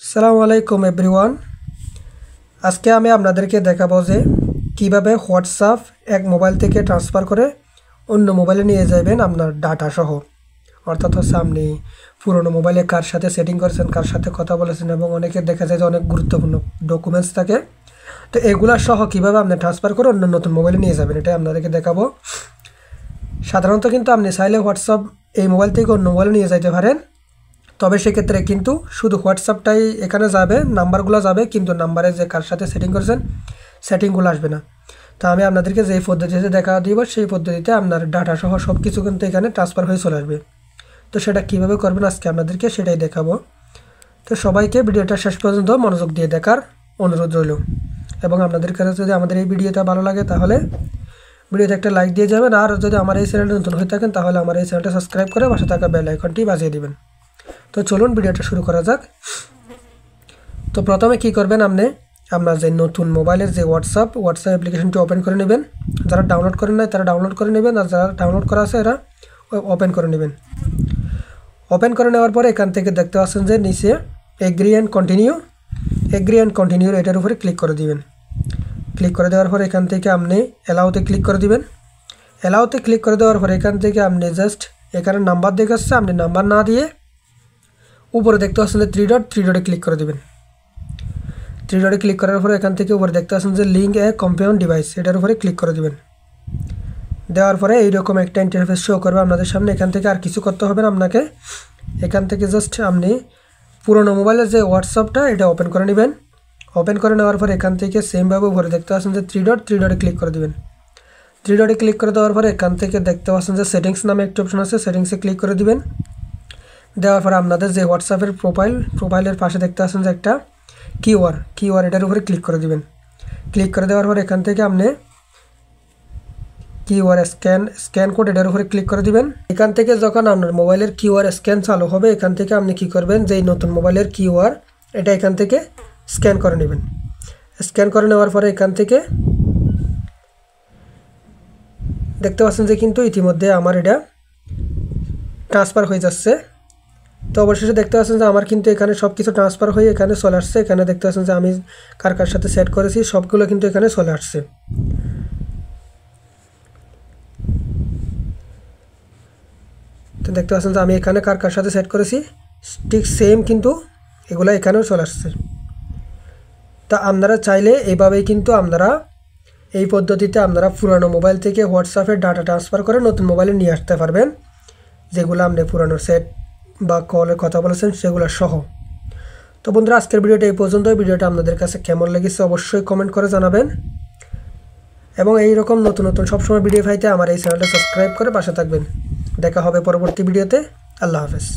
আসসালামু আলাইকুম এভরিওয়ান। আজকে আমি আপনাদেরকে দেখাবো যে কিভাবে হোয়াটসঅ্যাপ এক মোবাইল থেকে ট্রান্সফার করে অন্য মোবাইলে নিয়ে যাবেন আপনার ডাটা সহ। অর্থাৎ হচ্ছে আপনি পুরনো মোবাইলে কার সাথে সেটিং করেছেন, কার সাথে কথা বলেছেন এবং অনেকে দেখা যায় যে অনেক গুরুত্বপূর্ণ ডকুমেন্টস থাকে, তো এগুলা সহ কিভাবে আপনি ট্রান্সফার করে অন্য নতুন মোবাইলে নিয়ে যাবেন এটাই আপনাদেরকে দেখাবো। সাধারণত কিন্তু আপনি চাইলে হোয়াটসঅ্যাপ এই মোবাইল থেকে অন্য মোবাইলে নিয়ে যেতে পারেন, তবে সেক্ষেত্রে কিন্তু শুধু হোয়াটসঅ্যাপটাই এখানে যাবে, নাম্বারগুলো যাবে, কিন্তু নাম্বারে যে কার সাথে সেটিং করেছেন সেটিংগুলো আসবে না। তো আমি আপনাদেরকে যে পদ্ধতিতে দেখা দিব সেই পদ্ধতিতে আপনার ডাটা সহ সব কিছু কিন্তু এখানে ট্রান্সফার হয়ে চলে আসবে। তো সেটা কীভাবে করবেন আজকে আপনাদেরকে সেটাই দেখাবো। তো সবাইকে ভিডিওটা শেষ পর্যন্ত মনোযোগ দিয়ে দেখার অনুরোধ রইল, এবং আপনাদের কাছে যদি আমাদের এই ভিডিওটা ভালো লাগে তাহলে ভিডিওতে একটা লাইক দিয়ে যাবেন, আর যদি আমার এই চ্যানেলটা নতুন হয়ে থাকেন তাহলে আমার এই চ্যানেলটা সাবস্ক্রাইব করে পাশে থাকা বেল আইকনটি বাজিয়ে দিবেন। তো চলুন ভিডিওটা শুরু করা যাক। তো প্রথমে কি করবেন, আপনি আপনার যে নতুন মোবাইলের যে হোয়াটসঅ্যাপ অ্যাপ্লিকেশনটি ওপেন করে নেবেন। যারা ডাউনলোড করেন নাই তারা ডাউনলোড করে নেবেন, আর যারা ডাউনলোড করা আছে এরা ওপেন করে নেবেন। ওপেন করে নেওয়ার পরে এখান থেকে দেখতে পাচ্ছেন যে নিচে এগ্রি অ্যান্ড কন্টিনিউ এটার উপরে ক্লিক করে দিবেন। ক্লিক করে দেওয়ার পরে এখান থেকে আপনি অ্যালাউতে ক্লিক করে দিবেন। অ্যালাউতে ক্লিক করে দেওয়ার পরে এখান থেকে আপনি জাস্ট এখানে নাম্বার দেখাচ্ছে, আপনি নাম্বার না দিয়ে উপরে দেখতে পাচ্ছেন যে থ্রি ডটে ক্লিক করে দেবেন। থ্রি ডটে ক্লিক করার পরে এখান থেকে উপরে দেখতে পাচ্ছেন যে লিঙ্ক এ কম্পাউন্ড ডিভাইস, এটার উপরে ক্লিক করে দেবেন। দেওয়ার পরে এইরকম একটা ইন্টারফেস শো করবে আপনাদের সামনে। এখান থেকে আর কিছু করতে হবে না আপনাকে, এখান থেকে জাস্ট আপনি পুরোনো মোবাইলের যে হোয়াটসঅ্যাপটা এটা ওপেন করে নেবেন। ওপেন করে নেওয়ার পরে এখান থেকে সেমভাবে উপরে দেখতে পাচ্ছেন যে থ্রি ডটে ক্লিক করে দেবেন। থ্রি ডটে ক্লিক করে দেওয়ার পরে এখান থেকে দেখতে পাচ্ছেন যে সেটিংস নামে একটা অপশন আছে, সেটিংসে ক্লিক করে দিবেন। দেওয়ার পরে আপনাদের যে হোয়াটসঅ্যাপের প্রোফাইলের পাশে দেখতে পাচ্ছেন যে একটা কিউআর এটার উপরে ক্লিক করে দিবেন। ক্লিক করে দেওয়ার পরে এখান থেকে আপনি কিউআর স্ক্যান কোড এটার উপরে ক্লিক করে দিবেন। এখান থেকে যখন আপনার মোবাইলের কিউআর স্ক্যান চালু হবে এখান থেকে আপনি কি করবেন, যে নতুন মোবাইলের কিউআর এটা এখান থেকে স্ক্যান করে নেবেন। স্ক্যান করে নেওয়ার পরে এখান থেকে দেখতে পাচ্ছেন যে কিন্তু ইতিমধ্যে আমার এটা ট্রান্সফার হয়ে যাচ্ছে। তো অবশেষে দেখতে পাচ্ছেন যে আমার কিন্তু এখানে সব কিছু ট্রান্সফার হয়ে এখানে চলে আসছে। এখানে দেখতে পাচ্ছেন যে আমি কার সাথে সেট করেছি সবগুলো কিন্তু এখানে চলে আসছে। তো দেখতে পাচ্ছেন যে আমি এখানে কার সাথে সেট করেছি ঠিক সেম কিন্তু এগুলো এখানেও চলে আসছে। তা আপনারা চাইলে এইভাবেই কিন্তু আপনারা এই পদ্ধতিতে আপনারা পুরানো মোবাইল থেকে হোয়াটসঅ্যাপের ডাটা ট্রান্সফার করে নতুন মোবাইলে নিয়ে আসতে পারবেন, যেগুলো আপনি পুরানো সেট বা কলে কথা বলেছেন সেগুলো সহ। তো বন্ধুরা, আজকের ভিডিওটা এই পর্যন্ত। ভিডিওটা আপনাদের কাছে কেমন লেগেছে অবশ্যই কমেন্ট করে জানাবেন, এবং এইরকম নতুন সবসময় ভিডিও পাইতে আমার এই চ্যানেলটা সাবস্ক্রাইব করে পাশে থাকবেন। দেখা হবে পরবর্তী ভিডিওতে। আল্লাহ হাফেজ।